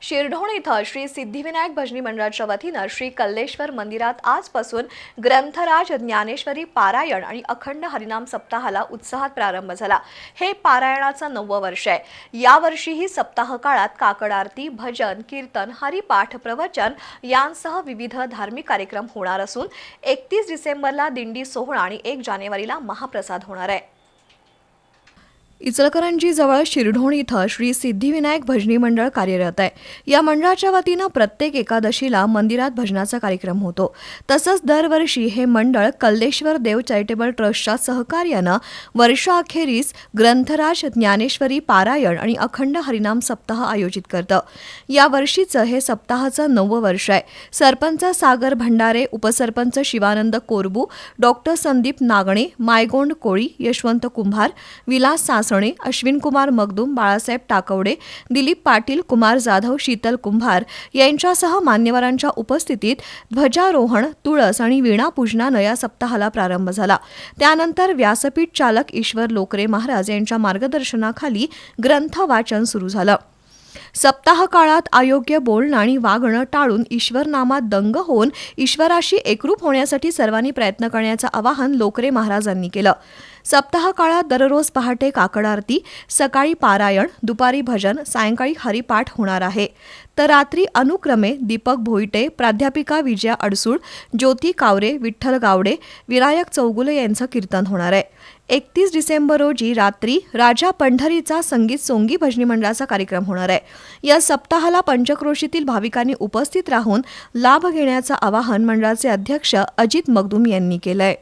शिरढोण इथं श्री सिद्धिविनायक भजनी मंडळाच्या वतीनं श्री कल्लेश्वर मंदिरात आजपासून ग्रंथराज ज्ञानेश्वरी पारायण आणि अखंड हरिनाम सप्ताहाला उत्साहात प्रारंभ झाला। हे पारायणाचं 9वं वर्ष आहे। यावर्षीही सप्ताह काळात काकड आरती, भजन, कीर्तन, हरिपाठ, प्रवचन यांसह विविध धार्मिक कार्यक्रम होणार असून 31 डिसेंबरला दिंडी सोहळा आणि 1 जानेवारीला महाप्रसाद होणार आहे। इचलकरंजी जवळ शिरढोण इथं श्री सिद्धिविनायक भजनी मंडळ कार्यरत आहे। या मंडळाच्या वतीनं प्रत्येक एकादशीला मंदिरात भजनाचा कार्यक्रम होतो। तसंच दरवर्षी हे मंडळ कल्लेश्वर देव चॅरिटेबल ट्रस्टच्या सहकार्यानं वर्षाअखेरीस ग्रंथराज ज्ञानेश्वरी पारायण आणि अखंड हरिनाम सप्ताह आयोजित करतं। या वर्षीचं हे सप्ताहाचं 9वं वर्ष आहे। सरपंच सागर भंडारे, उपसरपंच शिवानंद कोरबू, डॉक्टर संदीप नागणे, मायगोंड कोळी, यशवंत कुंभार, विलास अश्विन कुमार मगदूम, बाळासाहेब टाकवडे, दिलीप पाटील, कुमार जाधव, शीतल कुंभार यांच्यासह मान्यवरांच्या उपस्थितीत ध्वजारोहण, तुळस आणि वीणा पूजनानं या सप्ताहाला प्रारंभ झाला। त्यानंतर व्यासपीठ चालक ईश्वर लोकरे महाराज यांच्या मार्गदर्शनाखाली ग्रंथ वाचन सुरू झालं। सप्ताह काळात अयोग्य बोलणं आणि वागणं टाळून ईश्वर नामात दंग होऊन ईश्वराशी एकरूप होण्यासाठी सर्वांनी प्रयत्न करण्याचं आवाहन लोकरे महाराजांनी केलं। सप्ताह काळात दररोज पहाटे काकड आरती, सकाळी पारायण, दुपारी भजन, सायंकाळी हरिपाठ होणार आहे। तर रात्री अनुक्रमे दीपक भोईटे, प्राध्यापिका विजया अडसूळ, ज्योती कावरे, विठ्ठल गावडे, विनायक चौगुले यांचं कीर्तन होणार आहे। 31 डिसेंबर रोजी रात्री राजा पंढरीचा संगीत सोंगी भजनी मंडळाचा कार्यक्रम होणार आहे। या सप्ताहाला पंचक्रोशीतील भाविकांनी उपस्थित राहून लाभ घेण्याचं आवाहन मंडळाचे अध्यक्ष अजित मगदूम यांनी केलंय।